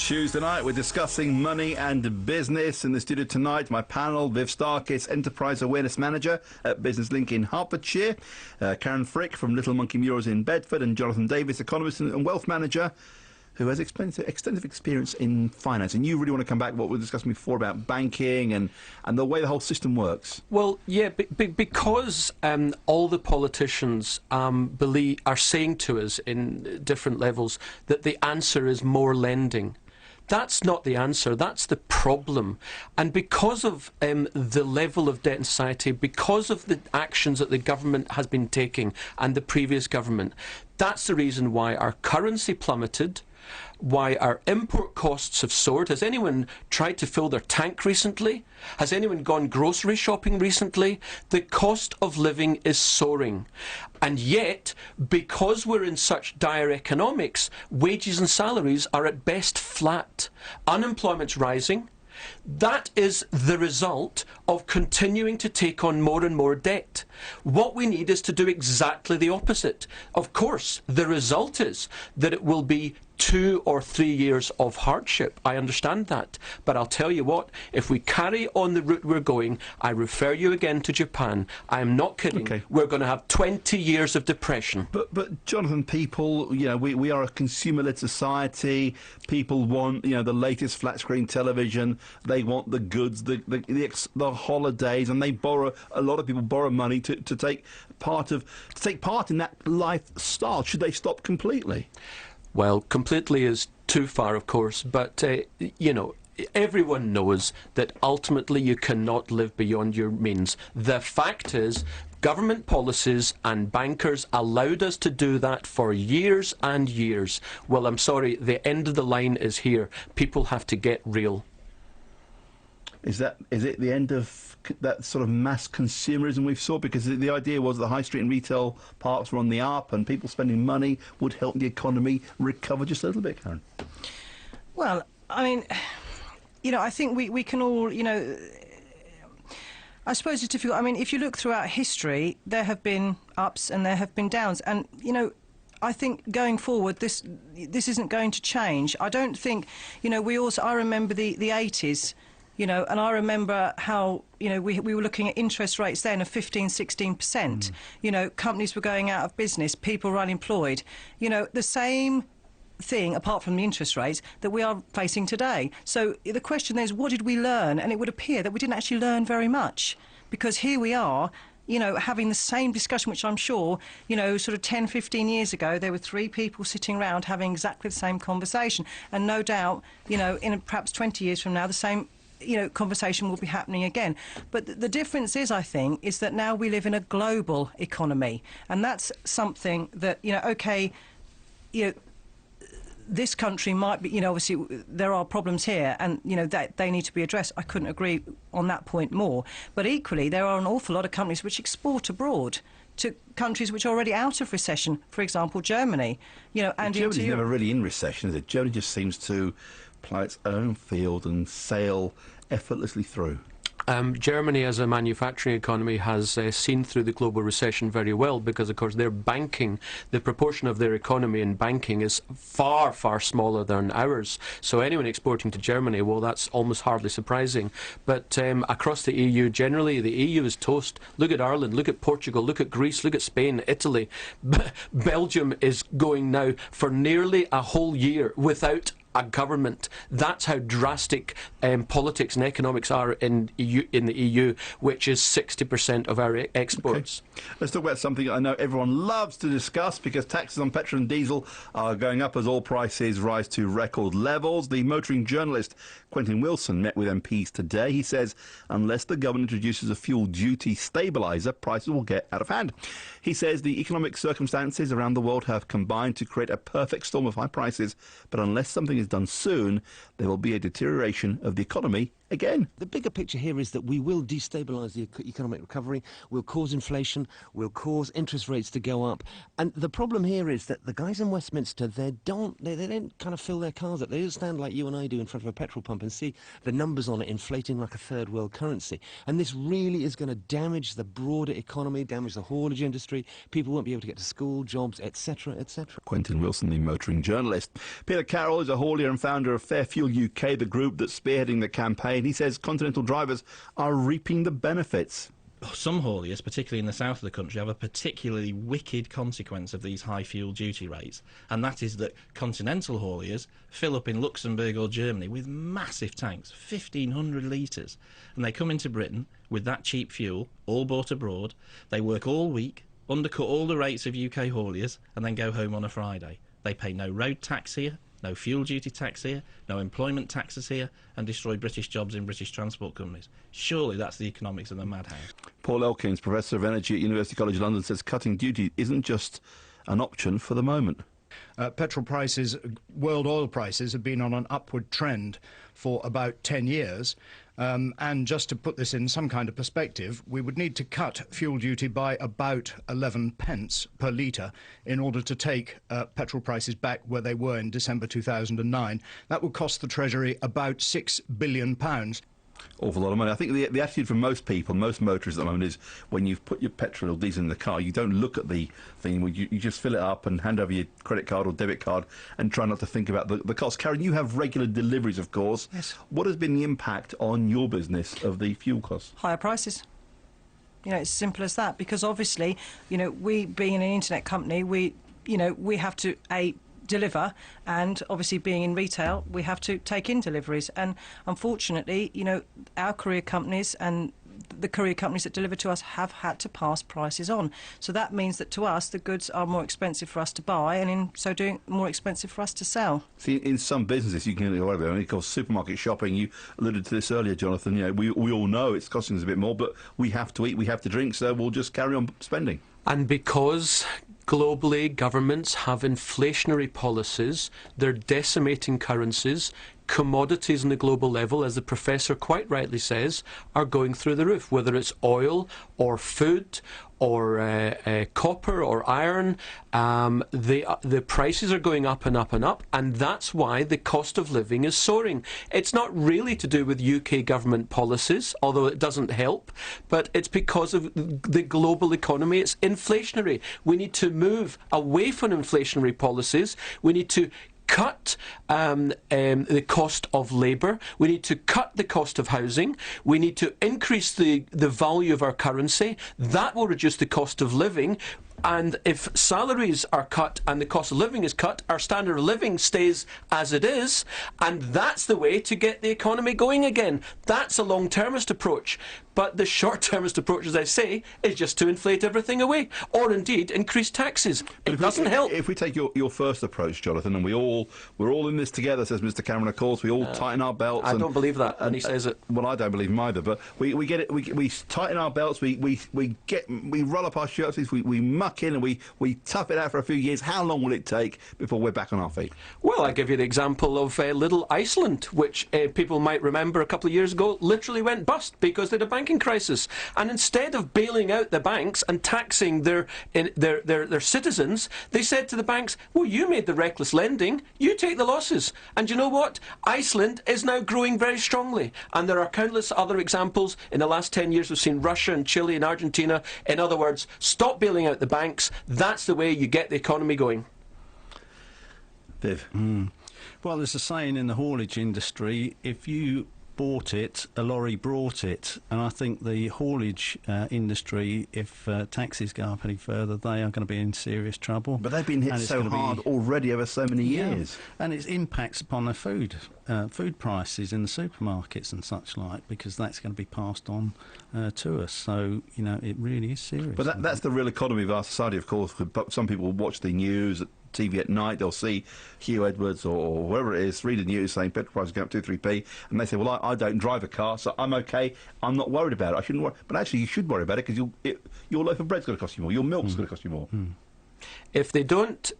Tuesday night. We're discussing money and business. In the studio tonight, my panel, Viv Starkis, Enterprise Awareness Manager at Business Link in Hertfordshire, Karen Frick from Little Monkey Murals in Bedford, and Jonathan Davis, Economist and Wealth Manager, who has extensive experience in finance. And you really want to come back to what we were discussing before about banking and the way the whole system works. Well, yeah, because all the politicians are saying to us in different levels that the answer is more lending. That's not the answer, that's the problem. And because of the level of debt in society, because of the actions that the government has been taking and the previous government, that's the reason why our currency plummeted, why our import costs have soared. Has anyone tried to fill their tank recently? Has anyone gone grocery shopping recently? The cost of living is soaring. And yet, because we're in such dire economics, wages and salaries are at best flat. Unemployment's rising. That is the result of continuing to take on more and more debt. What we need is to do exactly the opposite. Of course, the result is that it will be 2 or 3 years of hardship. I understand that. But I'll tell you what, if we carry on the route we're going, I refer you again to Japan. I am not kidding. Okay. We're going to have 20 years of depression. But Jonathan, people, we are a consumer-led society. People want, the latest flat-screen television. They want the goods, the holidays, and a lot of people borrow money to take part in that lifestyle. Should they stop completely? Well, completely is too far, of course, but, everyone knows that ultimately you cannot live beyond your means. The fact is, government policies and bankers allowed us to do that for years and years. Well, I'm sorry, the end of the line is here. People have to get real. Is it the end of that sort of mass consumerism we've saw? Because the idea was the high street and retail parks were on the up and people spending money would help the economy recover just a little bit, Karen. Well, I mean, I think we can all, I suppose it's difficult. I mean, if you look throughout history, there have been ups and there have been downs. And, I think going forward, this isn't going to change. I don't think, I remember the 80s. And I remember how, we were looking at interest rates then of 15-16%. Companies were going out of business, people were unemployed. The same thing, apart from the interest rates, that we are facing today. So the question is, what did we learn? And it would appear that we didn't actually learn very much, because here we are, having the same discussion, which I'm sure, sort of 10, 15 years ago, there were 3 people sitting around having exactly the same conversation. And no doubt, in perhaps 20 years from now, the same conversation will be happening again. But the difference is, I think, is that now we live in a global economy, and that's something that, this country might be, obviously there are problems here, and, that they need to be addressed. I couldn't agree on that point more. But equally, there are an awful lot of companies which export abroad to countries which are already out of recession, for example, Germany. And Germany's never really in recession, is it? Germany just seems to plough its own field and sail effortlessly through. Germany, as a manufacturing economy, has seen through the global recession very well because, of course, their banking, the proportion of their economy in banking is far, far smaller than ours. So anyone exporting to Germany, well, that's almost hardly surprising. But across the EU, generally, the EU is toast. Look at Ireland, look at Portugal, look at Greece, look at Spain, Italy. Belgium is going now for nearly a whole year without a government. That's how drastic politics and economics are in the EU, which is 60% of our exports. Okay. Let's talk about something I know everyone loves to discuss, because taxes on petrol and diesel are going up as oil prices rise to record levels. The motoring journalist Quentin Wilson met with MPs today. He says unless the government introduces a fuel duty stabiliser, prices will get out of hand. He says the economic circumstances around the world have combined to create a perfect storm of high prices, but unless something is done soon, there will be a deterioration of the economy again. The bigger picture here is that we will destabilise the economic recovery, we'll cause inflation, we'll cause interest rates to go up. And the problem here is that the guys in Westminster, they don't kind of fill their cars up. They don't stand like you and I do in front of a petrol pump and see the numbers on it inflating like a third world currency. And this really is going to damage the broader economy, damage the haulage industry. People won't be able to get to school, jobs, etc., etc. Quentin Wilson, the motoring journalist. Peter Carroll is a haulier and founder of Fair Fuel UK, the group that's spearheading the campaign. He says continental drivers are reaping the benefits. Some hauliers, particularly in the south of the country, have a particularly wicked consequence of these high fuel duty rates, and that is that continental hauliers fill up in Luxembourg or Germany with massive tanks, 1,500 litres, and they come into Britain with that cheap fuel, all bought abroad. They work all week, undercut all the rates of UK hauliers, and then go home on a Friday. They pay no road tax here, no fuel duty tax here, no employment taxes here, and destroy British jobs in British transport companies. Surely that's the economics of the madhouse. Paul Elkins, Professor of Energy at University College London, says cutting duty isn't just an option for the moment. Petrol prices, world oil prices, have been on an upward trend for about 10 years. And just to put this in some kind of perspective, we would need to cut fuel duty by about 11 pence per litre in order to take petrol prices back where they were in December 2009. That would cost the Treasury about £6 billion. Awful lot of money. I think the attitude for most people, most motorists at the moment, is when you've put your petrol or diesel in the car, you don't look at the thing. You just fill it up and hand over your credit card or debit card and try not to think about the cost. Karen, you have regular deliveries, of course. Yes. What has been the impact on your business of the fuel costs? Higher prices. You know, it's as simple as that. Because obviously, you know, we being an internet company, we have to deliver, and obviously being in retail we have to take in deliveries, and unfortunately, you know, our courier companies and the courier companies that deliver to us have had to pass prices on. So that means that to us the goods are more expensive for us to buy, and in so doing more expensive for us to sell. See, in some businesses you can get away with it. I mean, of course, supermarket shopping, you alluded to this earlier, Jonathan, you know, we all know it's costing us a bit more, but we have to eat, we have to drink, so we'll just carry on spending. And because globally governments have inflationary policies, they're decimating currencies, commodities on the global level, as the professor quite rightly says, are going through the roof, whether it's oil or food or copper or iron. The prices are going up and up and up, and that's why the cost of living is soaring. It's not really to do with UK government policies, although it doesn't help, but it's because of the global economy. It's inflationary. We need to move away from inflationary policies. We need to cut the cost of labour. We need to cut the cost of housing. We need to increase the value of our currency. That will reduce the cost of living. And if salaries are cut and the cost of living is cut, our standard of living stays as it is, and that's the way to get the economy going again. That's a long-termist approach. But the short-termist approach, as I say, is just to inflate everything away, or indeed increase taxes. It doesn't help. If we take your first approach, Jonathan, and we're all in this together, says Mr. Cameron, of course, we all tighten our belts. I don't believe that when he says it. Well, I don't believe him either. But we get it. We tighten our belts. We roll up our shirt sleeves. We muck in and we tough it out for a few years. How long will it take before we're back on our feet? Well, I give you the example of little Iceland, which people might remember a couple of years ago literally went bust because they had a banking crisis. And instead of bailing out the banks and taxing their citizens, they said to the banks, well, you made the reckless lending, you take the losses. And you know what? Iceland is now growing very strongly. And there are countless other examples. In the last 10 years, we've seen Russia and Chile and Argentina. In other words, stop bailing out the banks. That's the way you get the economy going. Viv? Well, there's a saying in the haulage industry, if you bought it, a lorry brought it. And I think the haulage industry, if taxes go up any further, they are going to be in serious trouble. But they've been hit so hard already over so many years. And it impacts upon their food prices in the supermarkets and such like, because that's going to be passed on to us. So, you know, it really is serious. But that's the real economy of our society, of course. Some people watch the news, TV at night, they'll see Hugh Edwards or whoever it is read the news saying petrol prices go up 2-3p, and they say, well, I don't drive a car, so I'm okay, I'm not worried about it, I shouldn't worry. But actually you should worry about it, because your loaf of bread's going to cost you more, your milk's going to cost you more. If they don't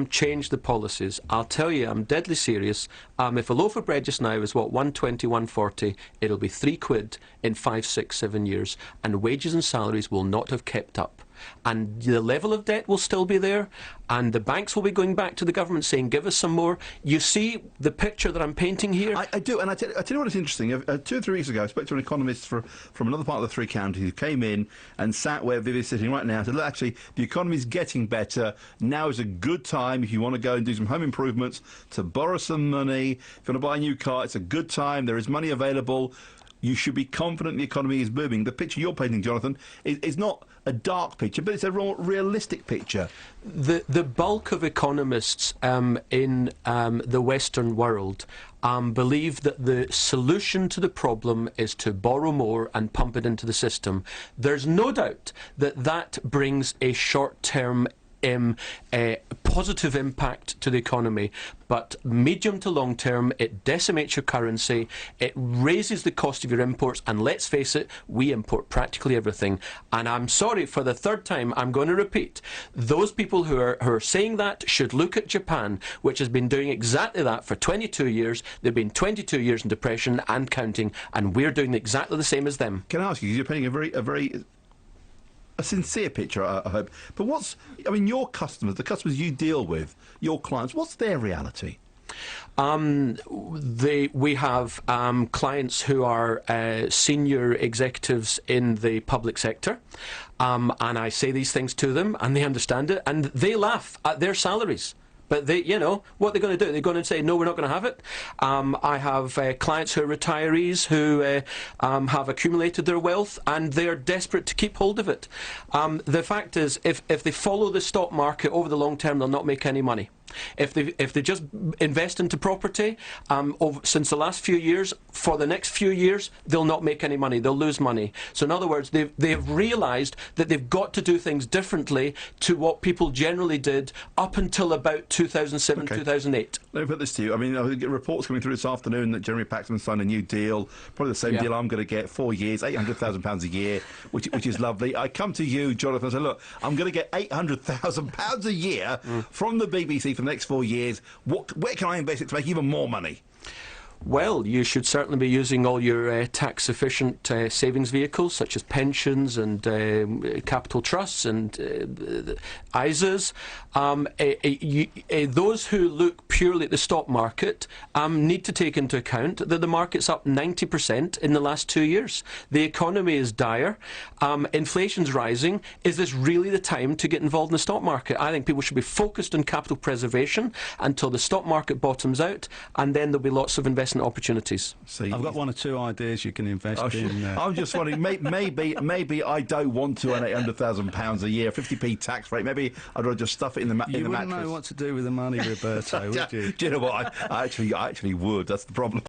change the policies, I'll tell you, I'm deadly serious. If a loaf of bread just now is, what, 120, 140, it'll be £3 in 5, 6, 7 years, and wages and salaries will not have kept up. And the level of debt will still be there, and the banks will be going back to the government saying, give us some more. You see the picture that I'm painting here? I do, and I tell you what is interesting. 2 or 3 weeks ago, I spoke to an economist from another part of the three counties who came in and sat where Viv is sitting right now and said, look, actually, the economy's getting better. Now is a good time if you want to go and do some home improvements, to borrow some money. If you want to buy a new car, it's a good time. There is money available. You should be confident the economy is booming. The picture you're painting, Jonathan, is not a dark picture, but it's a realistic picture. The bulk of economists in the Western world believe that the solution to the problem is to borrow more and pump it into the system. There's no doubt that that brings a short-term a positive impact to the economy, but medium to long term it decimates your currency, it raises the cost of your imports, and let's face it, we import practically everything. And I'm sorry, for the third time I'm going to repeat, those people who are saying that should look at Japan, which has been doing exactly that for 22 years. They've been 22 years in depression and counting, and we're doing exactly the same as them. Can I ask you, because you're painting a very sincere picture, I hope. But your customers, the customers you deal with, your clients, what's their reality? We have clients who are senior executives in the public sector, and I say these things to them, and they understand it, and they laugh at their salaries. But they, what they're going to do, they're going to say, no, we're not going to have it. I have clients who are retirees who have accumulated their wealth, and they're desperate to keep hold of it. The fact is, if they follow the stock market over the long term, they'll not make any money. If they just invest into property since the last few years, for the next few years, they'll not make any money. They'll lose money. So in other words, they've realised that they've got to do things differently to what people generally did up until about 2007, 2008. Let me put this to you. I get reports coming through this afternoon that Jeremy Paxman signed a new deal, probably the same deal I'm going to get, 4 years, £800,000 a year, which is lovely. I come to you, Jonathan, and say, look, I'm going to get £800,000 a year from the BBC for the next 4 years. Where can I invest it to make even more money? Well, you should certainly be using all your tax-efficient savings vehicles, such as pensions and capital trusts and ISAs. Those who look purely at the stock market need to take into account that the market's up 90% in the last 2 years. The economy is dire. Inflation's rising. Is this really the time to get involved in the stock market? I think people should be focused on capital preservation until the stock market bottoms out, and then there'll be lots of investment opportunities. I've got 1 or 2 ideas you can invest in. I'm just wondering, maybe I don't want to earn £800,000 a year, 50p tax rate. Maybe I'd rather just stuff it in the mattress. You wouldn't know what to do with the money, Roberto, would you? Do you know what? I actually would. That's the problem.